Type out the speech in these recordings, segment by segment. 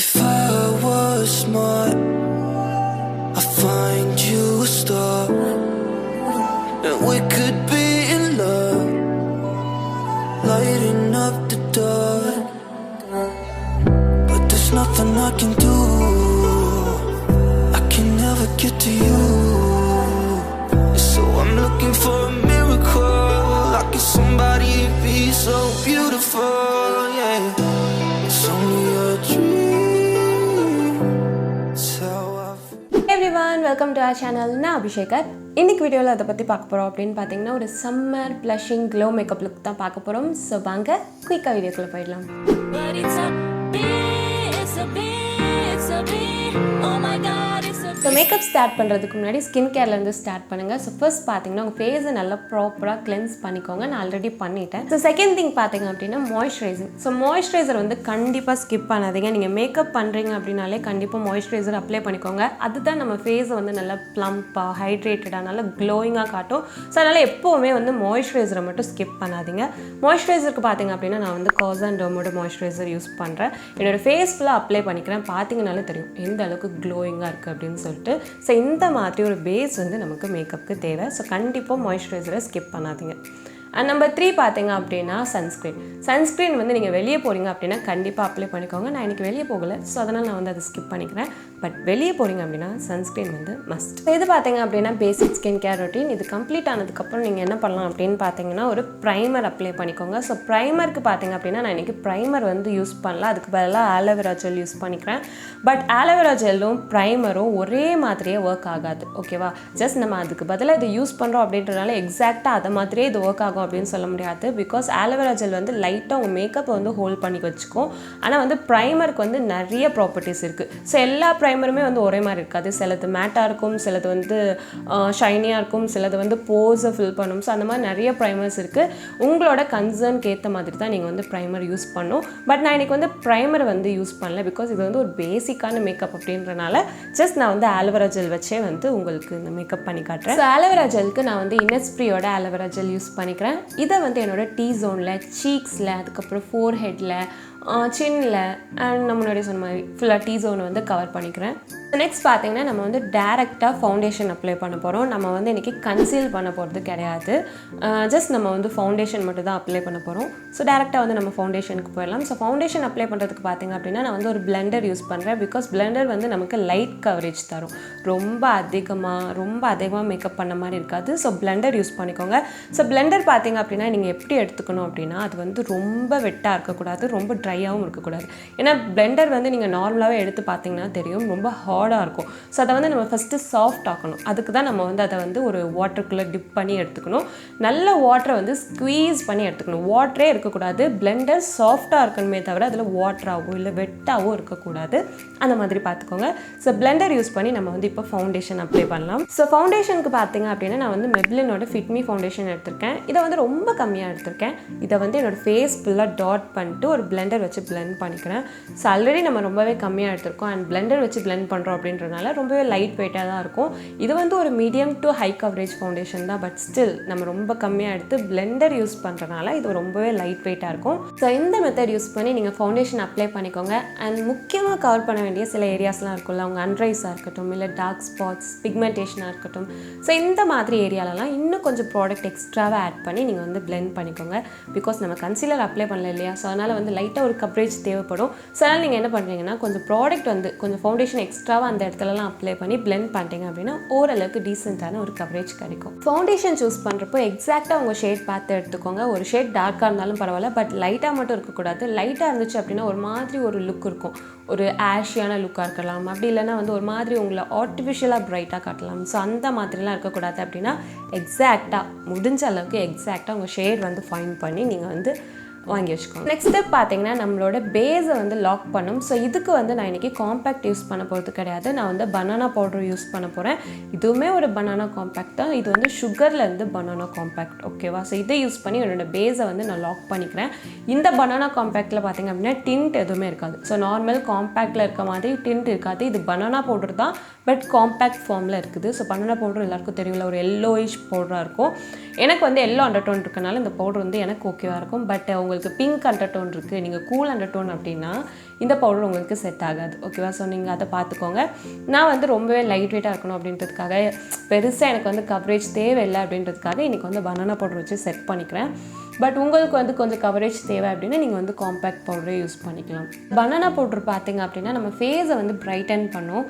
If I was smart, I'd find you a star, and we could be in love, lighting up the dark. But there's nothing I can do, I can never get to you. So I'm looking for a miracle, like if somebody be so beautiful, yeah. It's only a dream, it's how I feel. Hey everyone, welcome to our channel. நான் Abhi Sekar. இன்னைக்கு வீடியோவில் அதை பற்றி பார்க்க போகிறோம் அப்படின்னு பார்த்தீங்கன்னா ஒரு summer blushing glow makeup look தான் பார்க்க போகிறோம். ஸோ வாங்க குயிக்காக வீடியோக்குள்ளே போயிடலாம். ஸோ மேக்கப் ஸ்டார்ட் பண்ணுறதுக்கு முன்னாடி ஸ்கின் கேர்லேருந்து ஸ்டார்ட் பண்ணுங்கள். ஸோ ஃபர்ஸ்ட் பார்த்தீங்கன்னா உங்கள் ஃபேஸை நல்லா ப்ராப்பராக கிளென்ஸ் பண்ணிக்கோங்க. நான் ஆல்ரெடி பண்ணிட்டேன். ஸோ செகண்ட் திங் பார்த்தீங்க அப்படின்னா மாய்ஸ்சரைசிங். ஸோ மாய்ஸ்சரைசர் வந்து கண்டிப்பாக ஸ்கிப் பண்ணாதீங்க. நீங்கள் மேக்கப் பண்ணுறீங்க அப்படின்னாலே கண்டிப்பாக மாய்ஸ்சரைசர் அப்ளை பண்ணிக்கோங்க. அதுதான் நம்ம ஃபேஸை வந்து நல்லா ப்ளம்பாக ஹைட்ரேட்டடாக நல்லா க்ளோயிங்காக காட்டும். ஸோ அதனால் எப்போவுமே வந்து மாய்ஸ்சரைசரை மட்டும் ஸ்கிப் பண்ணாதீங்க. மாய்ஸ்சரைசருக்கு பார்த்தீங்க அப்படின்னா நான் வந்து காசன் டோமோட மாய்ஸ்சரைசர் யூஸ் பண்ணுறேன். என்னோடய ஃபேஸ் ஃபுல்லாக அப்ளை பண்ணிக்கிறேன். பார்த்தீங்கனாலே தெரியும் எந்த அளவுக்கு க்ளோயிங்காக இருக்குது அப்படின்னு சொல்லிட்டு. ஸோ இந்த மாதிரி ஒரு பேஸ் வந்து நமக்கு மேக்கப்புக்கு தேவை. ஸோ கண்டிப்பாக மாய்ஸ்சரைசரை ஸ்கிப் பண்ணாதீங்க. அண்ட் நம்பர் 3 பார்த்தீங்க அப்படின்னா சன்ஸ்க்ரீன். சன்ஸ்க்ரீன் வந்து நீங்கள் வெளியே போகிறீங்க அப்படின்னா கண்டிப்பாக அப்ளை பண்ணிக்கோங்க. நான் இன்றைக்கி வெளியே போகலை, ஸோ அதனால் நான் வந்து அதை ஸ்கிப் பண்ணிக்கிறேன். பட் வெளியே போகிறீங்க அப்படின்னா சன்ஸ்க்ரீன் வந்து மஸ்ட். இது பார்த்தீங்க அப்படின்னா பேசிக் ஸ்கின் கேர் ரொட்டீன். இது கம்ப்ளீட் ஆனதுக்கப்புறம் நீங்கள் என்ன பண்ணலாம் அப்படின்னு பார்த்தீங்கன்னா ஒரு ப்ரைமர் அப்ளை பண்ணிக்கோங்க. ஸோ ப்ரைமருக்கு பார்த்தீங்க அப்படின்னா நான் இன்றைக்கி ப்ரைமர் வந்து யூஸ் பண்ணல, அதுக்கு பதிலாக ஆலோவேரா ஜெல் யூஸ் பண்ணிக்கிறேன். பட் ஆலோவேரா ஜெல்லும் ப்ரைமரும் ஒரே மாதிரியே ஒர்க் ஆகாது, ஓகேவா? ஜஸ்ட் நம்ம அதுக்கு பதிலாக இது யூஸ் பண்ணுறோம் அப்படின்றதுனால எக்ஸாக்டாக அதை மாதிரியே இது ஒர்க் ஆகும் அப்படின்னு சொல்ல முடியாது. பிகாஸ் ஆலோவேரா ஜெல் வந்து லைட்டாக உங்கள் மேக்கப்பை வந்து ஹோல்ட் பண்ணி வச்சுக்கும். ஆனால் வந்து ப்ரைமருக்கு வந்து நிறைய ப்ராப்பர்ட்டிஸ் இருக்குது. ஸோ எல்லா ப்ரைமருமே வந்து ஒரே மாதிரி இருக்காது. சிலது மேட்டாக இருக்கும், சிலது வந்து ஷைனியாக இருக்கும், சிலது வந்து போஸை ஃபில் பண்ணும். ஸோ அந்த மாதிரி நிறைய ப்ரைமர்ஸ் இருக்குது. உங்களோட கன்சர்னுக்கு ஏற்ற மாதிரி தான் நீங்கள் வந்து ப்ரைமர் யூஸ் பண்ணணும். பட் நான் இன்றைக்கி வந்து ப்ரைமர் வந்து யூஸ் பண்ணல, பிகாஸ் இது வந்து ஒரு பேசிக்கான மேக்கப் அப்படின்றனால ஜஸ்ட் நான் வந்து ஆலோவேரா ஜெல் வச்சே வந்து உங்களுக்கு இந்த மேக்கப் பண்ணி காட்டுறேன். ஸோ ஆலோவேரா ஜெல்க்கு நான் வந்து இன்னஸ்ப்ரீயோட ஆலோவேரா ஜெல் யூஸ் பண்ணிக்கிறேன். இதை வந்து என்னோடய டீ ஜோனில், சீக்ஸில், அதுக்கப்புறம் ஃபோர்ஹெட்டில், சின்னில் அண்ட் நம்ம முன்னாடி சொன்ன மாதிரி ஃபுல்லாக டீ ஜோனை வந்து கவர் பண்ணிக்கிறேன். நெக்ஸ்ட் பார்த்தீங்கன்னா நம்ம வந்து டேரெக்டாக ஃபவுண்டேஷன் அப்ளை பண்ண போகிறோம். நம்ம வந்து இன்றைக்கி கன்சீல் பண்ண போகிறது கிடையாது. ஜஸ்ட் நம்ம வந்து ஃபவுண்டேஷன் மட்டும் தான் அப்ளை பண்ண போகிறோம். ஸோ டேரெக்டாக வந்து நம்ம ஃபவுண்டேஷனுக்கு போயிடலாம். ஸோ ஃபவுண்டேஷன் அப்ளை பண்ணுறதுக்கு பார்த்தீங்க அப்படின்னா நான் வந்து ஒரு பிளெண்டர் யூஸ் பண்ணுறேன். பிகாஸ் பிளெண்டர் வந்து நமக்கு லைட் கவரேஜ் தரும். ரொம்ப அதிகமாக மேக்கப் பண்ண மாதிரி இருக்காது. ஸோ பிளெண்டர் யூஸ் பண்ணிக்கோங்க. ஸோ பிளெண்டர் பார்த்தீங்க அப்படின்னா நீங்கள் எப்படி எடுத்துக்கணும் அப்படின்னா அது வந்து ரொம்ப வெட்டாக இருக்கக்கூடாது, ரொம்ப ட்ரையாகவும் இருக்கக்கூடாது. ஏன்னா பிளெண்டர் வந்து நீங்கள் நார்மலாகவே எடுத்து பார்த்தீங்கன்னா தெரியும் ரொம்ப ஹார்டாக இருக்கும். ஸோ அதை வந்து நம்ம ஃபஸ்ட்டு சாஃப்ட் ஆக்கணும். அதுக்கு தான் நம்ம வந்து அதை வந்து ஒரு வாட்டருக்குள்ளே டிப் பண்ணி எடுத்துக்கணும். நல்ல வாட்டரை வந்து ஸ்க்வீஸ் பண்ணி எடுத்துக்கணும். வாட்டரே இருக்கக்கூடாது. பிளெண்டர் சாஃப்டாக இருக்கணுமே தவிர அதில் வாட்டராகவோ இல்லை வெட்டாகவோ இருக்கக்கூடாது. அந்த மாதிரி பார்த்துக்கோங்க. ஸோ பிளெண்டர் யூஸ் பண்ணி நம்ம வந்து இப்போ ஃபவுண்டேஷன் அப்ளை பண்ணலாம். ஸோ ஃபவுண்டேஷனுக்கு பார்த்தீங்க அப்படின்னா நான் வந்து மெப்ளினோட ஃபிட் மீ ஃபவுண்டேஷன் எடுத்திருக்கேன். இதை வந்து ரொம்ப கம்மியாக எடுத்திருக்கேன். இதை வந்து என்னோடய ஃபேஸ் ஃபுல்லாக டாட் பண்ணிட்டு ஒரு பிளெண்டர் வச்சு பிளெண்ட் பண்ணிக்கிறேன். ஸோ ஆல்ரெடி நம்ம ரொம்பவே கம்மியாக எடுத்திருக்கோம் அண்ட் பிளெண்டர் வச்சு பிளெண்ட் பண்ணுறோம் அப்படின்றனால ரொம்பவே லைட் வெயிட்டாக தான் இருக்கும். இது வந்து ஒரு medium to high coverage foundation தான். பட் ஸ்டில் நம்ம ரொம்ப கம்மியாக எடுத்து பிளெண்டர் யூஸ் பண்ணுறதுனால இது ரொம்பவே லைட் வெயிட்டாக இருக்கும். ஸோ இந்த மெத்தட் யூஸ் பண்ணி நீங்கள் ஃபவுண்டேஷன் அப்ளை பண்ணிக்கோங்க. அண்ட் முக்கியமாக கவர் பண்ண வேண்டிய சில ஏரியாஸ்லாம் இருக்கும்ல, அவங்க அன்ரைஸாக இருக்கட்டும், இல்லை டார்க் ஸ்பாட்ஸ், பிக்மெண்டேஷனாக இருக்கட்டும். ஸோ இந்த மாதிரி ஏரியாலலாம் இன்னும் கொஞ்சம் ப்ராடக்ட் எக்ஸ்ட்ராவாக ஆட் பண்ணி நீங்கள் வந்து பிளெண்ட் பண்ணிக்கோங்க. பிகாஸ் நம்ம கன்சீலர் அப்ளை பண்ணல இல்லையா, ஸோ அதனால் வந்து லைட்டாக ஒரு கவரேஜ் தேவைப்படும். ஸோ அதனால் நீங்கள் என்ன பண்ணுறீங்கன்னா கொஞ்சம் ப்ராடக்ட் வந்து கொஞ்சம் ஃபவுண்டேஷன் எக்ஸ்ட்ராவாக அந்த இடத்துலலாம் அப்ளை பண்ணி பிளெண்ட் பண்ணிட்டீங்க அப்படின்னா ஓரளவுக்கு டீசெண்டான ஒரு கவரேஜ் கிடைக்கும். ஃபவுண்டேஷன் சூஸ் பண்ணுறப்போ எக்ஸாக்டாக உங்கள் ஷேட் பார்த்து எடுத்துக்கோங்க. ஒரு ஷேட் டார்க்காக இருந்தாலும் பரவாயில்ல, பட் லைட்டாக மட்டும் இருக்கக்கூடாது. லைட்டாக இருந்துச்சு அப்படின்னா ஒரு மாதிரி ஒரு லுக் இருக்கும், ஒரு ஆஷியான லுக்காக இருக்கலாம். அப்படி இல்லைன்னா வந்து ஒரு மாதிரி உங்களை ஆர்டிஃபிஷியலாக ப்ரைட்டாக காட்டலாம். ஸோ அந்த மாதிரிலாம் இருக்கக்கூடாது. அப்படின்னா எக்ஸாக்டாக முடிஞ்ச அளவுக்கு எக்ஸாக்டாக உங்கள் ஷேட் வந்து ஃபைண்ட் பண்ணி நீங்கள் வந்து வாங்கி வச்சுக்கோங்க. நெக்ஸ்ட் ஸ்டெப் பார்த்தீங்கன்னா நம்மளோட பேஸை வந்து லாக் பண்ணும். ஸோ இதுக்கு வந்து நான் இன்றைக்கி காம்பேக்ட் யூஸ் பண்ண போகிறது கிடையாது. நான் வந்து பனானா பவுடர் யூஸ் பண்ண போகிறேன். இதுவுமே ஒரு பனானா காம்பேக்ட் தான். இது வந்து சுகர்லேருந்து பனானா காம்பேக்ட், ஓகேவா? ஸோ இதை யூஸ் பண்ணி என்னோட பேஸை வந்து நான் லாக் பண்ணிக்கிறேன். இந்த பனானா காம்பேக்டில் பார்த்தீங்க அப்படின்னா டிண்ட் எதுவுமே இருக்காது. ஸோ நார்மல் காம்பேக்டில் இருக்க மாதிரி டிண்ட் இருக்காது. இது பனானா பவுடர் தான், பட் காம்பேக்ட் ஃபார்மில் இருக்குது. ஸோ பனானா பவுடர் எல்லாருக்கும் தெரியல, ஒரு எல்லோயிஷ் பவுடராக இருக்கும். எனக்கு வந்து எல்லோ அண்டர்டோன் இருக்கனால இந்த பவுடர் வந்து எனக்கு ஓகேவாக இருக்கும். பட் உங்களுக்கு பிங்க் அண்டர்டோன் இருக்குது, நீங்கள் கூல் அண்டர்டோன் அப்படின்னா இந்த பவுடர் உங்களுக்கு செட் ஆகாது. ஓகேவா? ஸோ நீங்கள் அதை பார்த்துக்கோங்க. நான் வந்து ரொம்பவே லைட் வெயிட்டாக இருக்கணும் அப்படின்றதுக்காக, பெருசாக எனக்கு வந்து கவரேஜ் தேவையில்லை அப்படின்றதுக்காக இன்றைக்கி வந்து பனானா பவுடர் வச்சு செட் பண்ணிக்கிறேன். பட் உங்களுக்கு வந்து கொஞ்சம் கவரேஜ் தேவை அப்படின்னா நீங்கள் வந்து காம்பேக்ட் பவுடரே யூஸ் பண்ணிக்கலாம். பனானா பவுடர் பார்த்தீங்க அப்படின்னா நம்ம ஃபேஸை வந்து பிரைட்டன் பண்ணும்.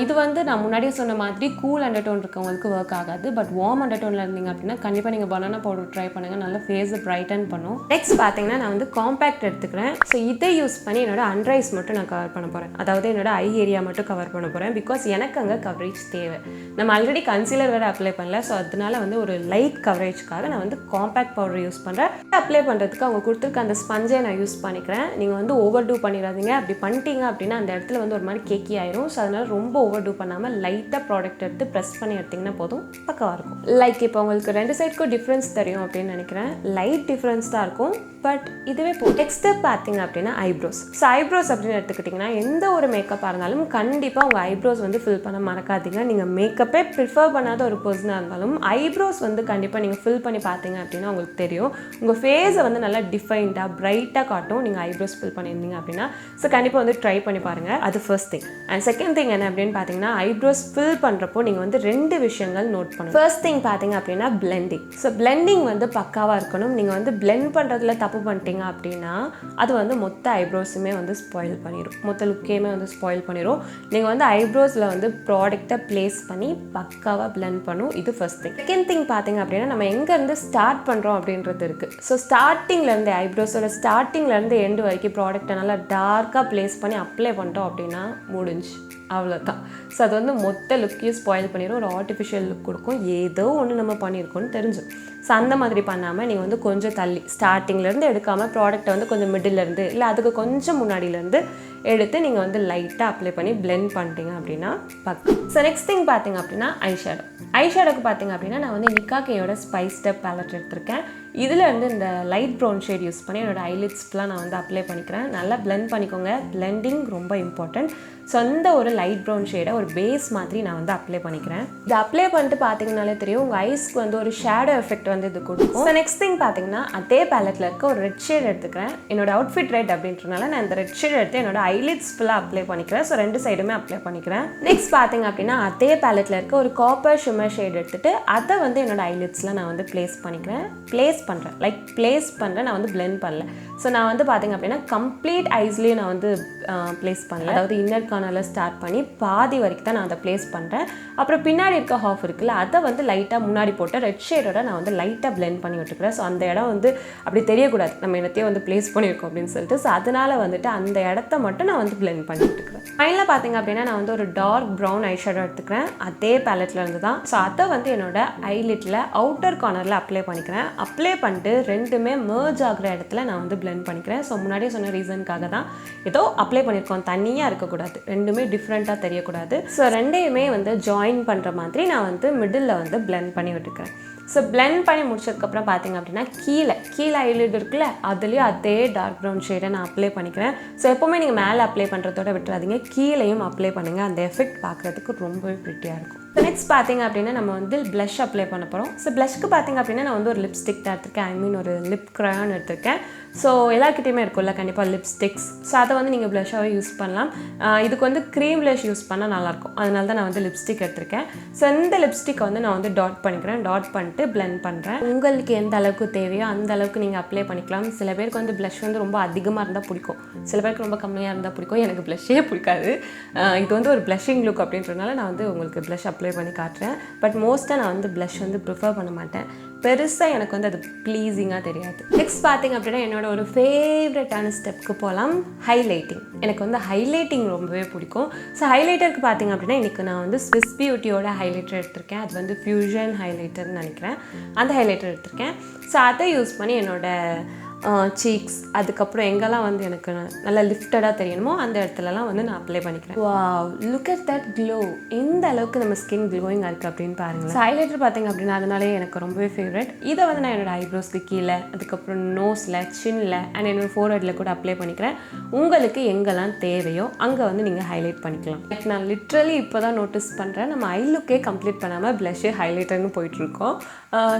இது வந்து நான் முன்னாடியே சொன்ன மாதிரி கூல் அண்டர்டோன் இருக்கவங்களுக்கு ஒர்க் ஆகாது. பட் வார்ம் அண்டர்டோனில் இருந்தீங்க அப்படின்னா கண்டிப்பாக நீங்கள் பனானா பவுடர் ட்ரை பண்ணுங்கள், நல்லா ஃபேஸை பிரைட்டன் பண்ணும். நெக்ஸ்ட் பார்த்தீங்கன்னா நான் வந்து காம்பேக்ட் எடுத்துக்கிறேன். ஸோ இதை யூஸ் பண்ணி என்னோட அண்ட்ரைஸ் மட்டும் நான் கவர் பண்ண போகிறேன். அதாவது என்னோட ஐ ஏரியா மட்டும் கவர் பண்ண போகிறேன். பிகாஸ் எனக்கு அங்கே கவரேஜ் தேவை. நம்ம ஆல்ரெடி கன்சீலர் வேறு அப்ளை பண்ணல. ஸோ அதனால வந்து ஒரு லைட் கவரேஜ்க்காக நான் வந்து காம்பேக்ட் பவுடர் யூஸ் பண்ணுறேன். அப்ளை பண்ணுறதுக்கு அவங்க கொடுத்துருக்க அந்த ஸ்பஞ்சை நான் யூஸ் பண்ணிக்கிறேன். நீங்கள் வந்து ஓவர் டூ பண்ணிடாதீங்க. அப்படி பண்ணிட்டீங்க அப்படின்னா அந்த இடத்துல வந்து ஒரு மாதிரி கேக்கி ஆயிரும். ஸோ அதனால் ரொம்ப ஓவர் டூ பண்ணாமல் லைட்டாக ப்ராடக்ட் எடுத்து ப்ரெஸ் பண்ணி எடுத்திங்கன்னா போதும், பக்கவாக இருக்கும். லைக் இப்போ உங்களுக்கு 2 சைடுக்கும் டிஃப்ரென்ஸ் தெரியும் அப்படின்னு நினைக்கிறேன். லைட் டிஃப்ரென்ஸ் தான் இருக்கும், பட் இதுவே போதும். நெக்ஸ்ட்டு பார்த்தீங்க அப்படின்னா ஐப்ரோஸ். ஸோ ஐப்ரோஸ் அப்படின்னு எடுத்துக்கிட்டிங்கன்னா எந்த ஒரு மேக்கப்பாக இருந்தாலும் கண்டிப்பாக உங்கள் ஐப்ரோஸ் வந்து ஃபில் பண்ண மறக்காதீங்க. நீங்கள் மேக்கப்பே ப்ரிஃபர் பண்ணாத ஒரு பர்சனாக இருந்தாலும் ஐப்ரோஸ் வந்து கண்டிப்பாக நீங்கள் ஃபில் பண்ணி பார்த்தீங்க அப்படின்னா உங்களுக்கு தெரியும். உங்கள் ஃபேஸை வந்து நல்லா டிஃபைன்டாக பிரைட்டாக காட்டும் நீங்கள் ஐப்ரோஸ் ஃபில் பண்ணியிருந்தீங்க அப்படின்னா. ஸோ கண்டிப்பாக வந்து ட்ரை பண்ணி பாருங்கள். அது first thing. And second thing என்ன அப்படின்னு பார்த்தீங்கன்னா ஐப்ரோஸ் ஃபில் பண்ணுறப்போ நீங்கள் வந்து 2 விஷயங்கள் நோட் பண்ணணும். ஃபர்ஸ்ட் திங் பார்த்தீங்க அப்படின்னா பிளெண்டிங். ஸோ பிளெண்டிங் வந்து பக்காவாக இருக்கணும். நீங்கள் வந்து பிளெண்ட் பண்ணுறதுல தப்பு பண்ணிட்டீங்க அப்படின்னா அது வந்து மொத்த ஐப்ரோஸுமே வந்து ஸ்பாயில் பண்ணிடும், மொத்த லுக்கையுமே வந்து ஸ்பாயில் பண்ணிடும். நீங்கள் வந்து ஐப்ரோஸில் வந்து ப்ராடக்டை ப்ளேஸ் பண்ணி பக்காவாக பிளெண்ட் பண்ணும். இது ஃபர்ஸ்ட் திங். செகண்ட் திங் பார்த்தீங்க அப்படின்னா நம்ம எங்கேருந்து ஸ்டார்ட் பண்ணுறோம் அப்படின்றது இருக்குது. ஸோ ஸ்டார்டிங்லேருந்து ஐப்ரோஸோட ஸ்டார்டிங்லேருந்து எண்டு வரைக்கும் ப்ராடக்டை நல்லா டார்க்காக ப்ளேஸ் பண்ணி அப்ளை பண்ணிட்டோம் அப்படின்னா முடிஞ்சு, அவ்வளோதான். ஸோ அது வந்து மொத்த லுக்கையும் ஸ்பாயில் பண்ணிடும், ஒரு ஆர்டிஃபிஷியல் லுக் கொடுக்கும். ஏதோ ஒன்று நம்ம பண்ணியிருக்கோன்னு தெரிஞ்சும். ஸோ அந்த மாதிரி பண்ணாமல் நீங்கள் வந்து கொஞ்சம் தள்ளி ஸ்டார்டிங்லேருந்து எடுக்காமல் ப்ராடக்ட்டை வந்து கொஞ்சம் மிடிலேருந்து இல்லை அதுக்கு கொஞ்சம் முன்னாடியிலேருந்து எடுத்து நீங்கள் வந்து லைட்டாக அப்ளை பண்ணி பிளெண்ட் பண்ணிட்டீங்க அப்படின்னா பக்கம். ஸோ நெக்ஸ்ட் திங் பார்த்தீங்க அப்படின்னா ஐஷேடோ. ஐஷேடோக்கு பார்த்தீங்க அப்படின்னா நான் வந்து நிக்காக்கேயோட ஸ்பைஸ் ஸ்டெப் பேலட் எடுத்திருக்கேன். இதில் வந்து இந்த லைட் ப்ரௌன் ஷேட் யூஸ் பண்ணி என்னோட ஐலிட்ஸ்லாம் நான் வந்து அப்ளை பண்ணிக்கிறேன். நல்லா பிளெண்ட் பண்ணிக்கோங்க. பிளெண்டிங் ரொம்ப இம்பார்ட்டன்ட். ஸோ அந்த ஒரு லைட் ப்ரௌன் ஷேடை ஒரு பேஸ் மாதிரி நான் வந்து அப்ளை பண்ணிக்கிறேன். இது அப்ளை பண்ணிட்டு பார்த்தீங்கன்னாலே தெரியும் உங்கள் ஐஸ்க்கு வந்து ஒரு ஷேடோ எஃபெக்ட் வந்து இது கொடுக்கும். ஸோ நெக்ஸ்ட் திங் பார்த்தீங்கன்னா அதே பேலட்டில் இருக்க ஒரு ரெட் ஷேட் எடுத்துக்கிறேன். என்னோட அவுட்ஃபிட் ரெட் அப்படின்றனால நான் இந்த ரெட் ஷேட் எடுத்து என்னோட ஐலிட்ஸ் ஃபுல்லாக அப்ளை பண்ணிக்கிறேன். ஸோ 2 சைடுமே அப்ளை பண்ணிக்கிறேன். நெக்ஸ்ட் பார்த்தீங்க அப்படின்னா அதே பேலட்டில் இருக்க ஒரு காப்பர் ஷிம்மர் ஷேட் எடுத்துட்டு அதை வந்து என்னோட ஐலிட்ஸில் நான் வந்து ப்ளேஸ் பண்ணிக்கிறேன். ப்ளேஸ் பண்ணுறேன், நான் வந்து பிளெண்ட் பண்ணல. ஸோ நான் வந்து பார்த்தீங்க அப்படின்னா கம்ப்ளீட் ஐஸ்லேயும் நான் வந்து ப்ளேஸ் பண்ணல. அதாவது இன்னர் கார்னரில் ஸ்டார்ட் பண்ணி பாதி வரைக்கும் தான் நான் அதை ப்ளேஸ் பண்ணுறேன். அப்புறம் பின்னாடி இருக்க ஹாஃப் இருக்குல்ல அதை வந்து லைட்டாக முன்னாடி போட்டு ரெட் ஷேடோட நான் வந்து லைட்டாக பிளெண்ட் பண்ணி விட்டுக்கிறேன். ஸோ அந்த இடம் வந்து அப்படி தெரியக்கூடாது நம்ம என்னத்தையும் வந்து ப்ளேஸ் பண்ணியிருக்கோம் அப்படின்னு சொல்லிட்டு. ஸோ அதனால் வந்துட்டு அந்த இடத்த மட்டும் நான் வந்து பிளெண்ட் பண்ணி விட்டுக்கிறேன். ஃபைனலாக பார்த்தீங்க அப்படின்னா நான் வந்து ஒரு டார்க் ப்ரௌன் ஐஷேடோ எடுத்துக்கிறேன். அதே பேலட்டில் இருந்து தான். ஸோ அதை வந்து என்னோட ஐலிட்டில் அவுட்டர் கார்னரில் அப்ளை பண்ணிக்கிறேன். அப்ளை பண்ணிட்டு 2மே மெர்ஜ் ஆகிற இடத்துல நான் வந்து பிளெண்ட் பண்ணிக்கிறேன். ஸோ முன்னாடியே சொன்ன ரீசனுக்காக தான். ஏதோ அப்ளை பண்ணியிருக்கோம், தனியாக இருக்கக்கூடாது, 2மே டிஃப்ரெண்ட்டாக தெரியக்கூடாது. ஸோ 2யுமே வந்து ஜாயின் பண்ணுற மாதிரி நான் வந்து மிடில் வந்து பிளெண்ட் பண்ணி விட்டுக்கிறேன். ஸோ பிளெண்ட் பண்ணி முடிச்சதுக்கப்புறம் பார்த்தீங்க அப்படின்னா கீழே ஐலிட் இருக்குல்ல அதுலேயும் அதே டார்க் ப்ரௌன் ஷேடை நான் அப்ளை பண்ணிக்கிறேன். ஸோ எப்போவுமே நீங்கள் மேலே அப்ளை பண்ணுறதோட விட்டுறாதீங்க, கீழேயும் அப்ளை பண்ணுங்கள். அந்த எஃபெக்ட் பார்க்குறதுக்கு ரொம்பவே ப்ரிட்டியாக இருக்கும். நெக்ஸ்ட் பார்த்தீங்க அப்படின்னா நம்ம வந்து ப்ளஷ் அப்ளை பண்ண போகிறோம். ஸோ ப்ளஷ்க்கு பார்த்தீங்க அப்படின்னா நான் வந்து ஒரு லிப்ஸ்டிக் தான் எடுத்திருக்கேன். ஒரு லிப் க்ரையான் எடுத்திருக்கேன். ஸோ எல்லாருக்கிட்டையுமே இருக்கும்ல கண்டிப்பாக லிப்ஸ்டிக்ஸ். ஸோ அதை வந்து நீங்கள் ப்ளஷ்ஷாகவே யூஸ் பண்ணலாம். இதுக்கு வந்து க்ரீம் ப்ளஷ் யூஸ் பண்ணால் நல்லாயிருக்கும். அதனால தான் நான் வந்து லிப்ஸ்டிக் எடுத்திருக்கேன். ஸோ இந்த லிப்ஸ்டிக்கை வந்து நான் வந்து டாட் பண்ணிக்கிறேன். டாட் பண்ணிட்டு பிளெண்ட் பண்ணுறேன். உங்களுக்கு எந்த அளவுக்கு தேவையோ அந்த அளவுக்கு நீங்கள் அப்ளை பண்ணிக்கலாம். சில பேருக்கு வந்து ப்ளஷ் வந்து ரொம்ப அதிகமாக இருந்தால் பிடிக்கும், சில பேருக்கு ரொம்ப கம்மியாக இருந்தால் பிடிக்கும். எனக்கு ப்ளஷ்ஷே பிடிக்காது. இது வந்து ஒரு ப்ளஷிங் லுக் அப்படின்றதுனால நான் வந்து உங்களுக்கு ப்ளஷ் அப்ளை பண்ணி காட்டுறேன். பட் மோஸ்ட்டாக நான் வந்து ப்ளஷ் வந்து ப்ரிஃபர் பண்ண மாட்டேன். பெருசாக எனக்கு வந்து அது ப்ளீஸிங்காக தெரியாது. நெக்ஸ்ட் பார்த்தீங்க அப்படின்னா என்னோட ஒரு ஃபேவரட்டான ஸ்டெப்க்கு போகலாம், ஹைலைட்டிங். எனக்கு வந்து ஹைலைட்டிங் ரொம்பவே பிடிக்கும். ஸோ ஹைலைட்டருக்கு பார்த்தீங்க அப்படின்னா இன்றைக்கி நான் வந்து ஸ்விஸ் பியூட்டியோட ஹைலைட்டர் எடுத்திருக்கேன். அது வந்து ஃபியூஷன் ஹைலைட்டர்னு நினைக்கிறேன். அந்த ஹைலைட்டர் எடுத்திருக்கேன். ஸோ அதை யூஸ் பண்ணி என்னோட சீக்ஸ் அதுக்கப்புறம் எங்கெல்லாம் வந்து எனக்கு நல்லா லிஃப்டடாக தெரியணுமோ அந்த இடத்துலலாம் வந்து நான் அப்ளை பண்ணிக்கிறேன். Wow, look at that glow. எந்த அளவுக்கு நம்ம ஸ்கின் க்ளோயிங்காக இருக்குது அப்படின்னு பாருங்கள். ஹைலைட்டர் பார்த்தீங்க அப்படின்னா அதனாலே எனக்கு ரொம்பவே ஃபேவரட். இதை வந்து நான் என்னோடய ஐப்ரோஸ்க்கு கீழே, அதுக்கப்புறம் நோஸில், சின்னில் அண்ட் என்னோடய ஃபோர்ஹெட்டில் கூட அப்ளை பண்ணிக்கிறேன். உங்களுக்கு எங்கெல்லாம் தேவையோ அங்கே வந்து நீங்கள் ஹைலைட் பண்ணிக்கலாம். நான் லிட்ரலி இப்போ தான் நோட்டீஸ் பண்ணுறேன், நம்ம ஐ லுக்கே கம்ப்ளீட் பண்ணாமல் ப்ளஷ்ஷு ஹைலைட்டர்னு போயிட்டுருக்கோம்.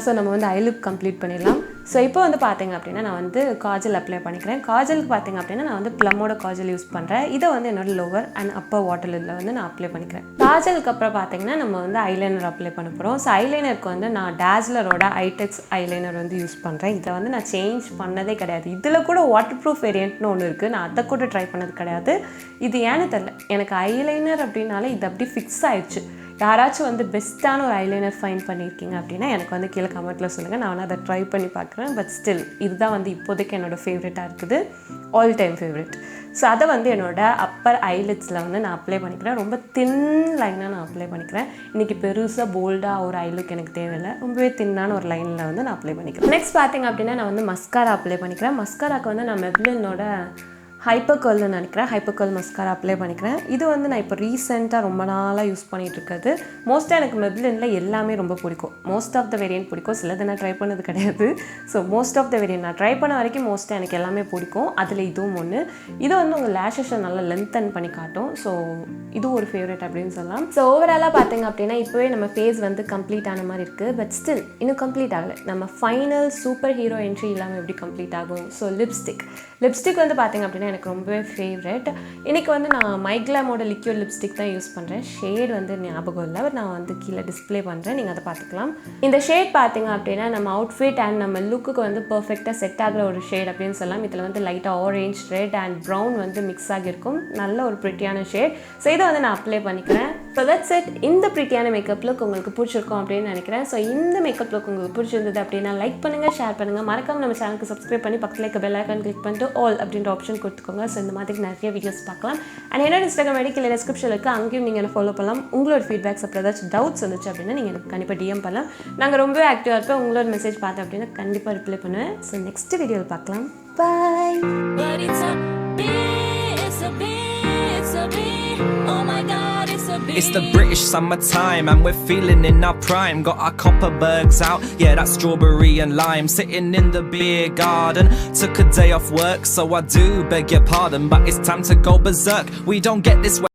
ஸோ நம்ம வந்து ஐ லுக் கம்ப்ளீட் பண்ணிடலாம். ஸோ இப்போ வந்து பார்த்தீங்க அப்படின்னா நான் வந்து காஜல் அப்ளை பண்ணிக்கிறேன். காஜலுக்கு பார்த்தீங்க அப்படின்னா நான் வந்து ப்ளம்மோட காஜல் யூஸ் பண்ணுறேன். இதை வந்து என்னோட லோவர் அண்ட் அப்பர் வாட்டரில் வந்து நான் அப்ளை பண்ணிக்கிறேன். காஜலுக்கு அப்புறம் பார்த்தீங்கன்னா நம்ம வந்து ஐலைனர் அப்ளை பண்ண போகிறோம். ஸோ ஐலைனருக்கு வந்து நான் டேஸ்லரோட ஐடெக்ஸ் ஐலைனர் வந்து யூஸ் பண்ணுறேன். இதை வந்து நான் சேஞ்ச் பண்ணதே கிடையாது. இதில் கூட வாட்டர் ப்ரூஃப் வேரியன்ட்னு ஒன்று இருக்குது. நான் அதை கூட ட்ரை பண்ணது கிடையாது. இது ஏன்னு தெரில, எனக்கு ஐலைனர் அப்படின்னாலே இது அப்படி ஃபிக்ஸ் ஆயிடுச்சு. யாராச்சும் வந்து பெஸ்ட்டான ஒரு ஐலைனர் ஃபைன் பண்ணியிருக்கீங்க அப்படின்னா எனக்கு வந்து கீழே கமெண்ட்டில் சொல்லுங்கள். நான் வந்து அதை ட்ரை பண்ணி பார்க்குறேன். பட் ஸ்டில் இதுதான் வந்து இப்போதைக்கு என்னோடய ஃபேவரட்டாக இருக்குது, ஆல் டைம் ஃபேவரட். ஸோ அதை வந்து என்னோடய அப்பர் ஐலிட்ஸில் வந்து நான் அப்ளை பண்ணிக்கிறேன். ரொம்ப தின் லைனாக நான் அப்ளை பண்ணிக்கிறேன். இன்றைக்கி பெருசாக போல்டாக ஒரு ஐலுக்கு எனக்கு தேவையில்லை, ரொம்பவே தின்னான ஒரு லைனில் வந்து நான் அப்ளை பண்ணிக்கிறேன். நெக்ஸ்ட் பார்த்தீங்க அப்படின்னா நான் வந்து மஸ்காரா அப்ளை பண்ணிக்கிறேன். மஸ்காராக்கு வந்து நான் மெப்ளினோட ஹைப்பர் கர்ல்னு நினைக்கிறேன், ஹைப்பர் கர்ல் மஸ்காரா அப்ளை பண்ணிக்கிறேன். இது வந்து நான் இப்போ ரீசெண்டாக ரொம்ப நாளாக யூஸ் பண்ணிகிட்டு இருக்கிறது. மோஸ்ட்டாக எனக்கு மெப்ளினில் எல்லாமே ரொம்ப பிடிக்கும். மோஸ்ட் ஆஃப் த வேரியன்ட் பிடிக்கும், சிலது நான் ட்ரை பண்ணது கிடையாது. So most of the variant நான் ட்ரை பண்ண வரைக்கும் மோஸ்ட்டாக எனக்கு எல்லாமே பிடிக்கும். அதில் இதுவும் ஒன்று. இது வந்து உங்கள் லேஷஸை நல்லா லென்த்தன் பண்ணி காட்டும். ஸோ இது ஒரு ஃபேவரட் அப்படின்னு சொல்லலாம். ஸோ ஓவராலாக பார்த்தீங்க அப்படின்னா இப்போவே நம்ம ஃபேஸ் வந்து கம்ப்ளீட் ஆன மாதிரி இருக்குது. பட் ஸ்டில் இன்னும் கம்ப்ளீட் ஆகலை. நம்ம ஃபைனல் சூப்பர் ஹீரோ என்ட்ரி இல்லாமல் எப்படி கம்ப்ளீட் ஆகும்? ஸோ லிப்ஸ்டிக் வந்து பார்த்தீங்க அப்படின்னா எனக்கு ரொம்பவே ஃபேவரட். இன்றைக்கி வந்து நான் மைக்லாமோட லிக்யூட் லிப்ஸ்டிக் தான் யூஸ் பண்ணுறேன். ஷேட் வந்து ஞாபகம் இல்லை, நான் வந்து கீழே டிஸ்பிளே பண்ணுறேன், நீங்கள் அதை பார்த்துக்கலாம். இந்த ஷேட் பார்த்தீங்க அப்படின்னா நம்ம அவுட்ஃபிட் அண்ட் நம்ம லுக்குக்கு வந்து பர்ஃபெக்டாக செட் ஆகிற ஒரு ஷேட் அப்படின்னு சொல்லலாம். இதில் வந்து லைட்டாக ஆரேஞ்ச், ரெட் அண்ட் ப்ரௌன் வந்து மிக்ஸ் ஆகியிருக்கும். நல்ல ஒரு ப்ரிட்டியான ஷேட். ஸோ இதை வந்து நான் அப்ளை பண்ணிக்கிறேன். So that's it. இந்த ப்ரிட்டியான மேக்கப் லுக் உங்களுக்கு பிடிச்சிருக்கும் அப்படின்னு நினைக்கிறேன். ஸோ இந்த மேக்கப் லுக் உங்களுக்கு பிடிச்சிருந்தது அப்படின்னா லைக் பண்ணுங்கள், ஷேர் பண்ணுங்கள், மறக்காம நம்ம சேனலுக்கு சப்ஸ்கிரைப் பண்ணி பக்கத்தில் இருக்க பெல் ஐக்கான் கிளிக் பண்ணிட்டு ஆல் அப்படின்ற ஆப்ஷன் கொடுத்துக்கோங்க. ஸோ இந்த மாதிரி நிறைய வீடியோஸ் பார்க்கலாம். அண்ட் என்னோட இன்ஸ்டாகிராம் ஐடி கீழே டிஸ்கிரிப்ஷனில் இருக்குது, அங்கேயும் நீங்கள் ஃபாலோ பண்ணலாம். உங்களோட ஃபீட்பேக்ஸ் அப்புறம் ஏதாச்சும் டவுட்ஸ் வந்துச்சு அப்படின்னா நீங்கள் எனக்கு கண்டிப்பாக டிஎம் பண்ணலாம். நாங்கள் ரொம்பவே ஆக்டிவாக இருப்போம். உங்களோட மெசேஜ் பார்த்தேன் அப்படின்னா கண்டிப்பாக ரிப்ளை பண்ணுவேன். ஸோ நெக்ஸ்ட் வீடியோவில் பார்க்கலாம். பாய். It's the British summertime and we're feeling in our prime. Got our Copperbergs out, yeah, that's strawberry and lime. Sitting in the beer garden, took a day off work, so I do beg your pardon, but it's time to go berserk. We don't get this way.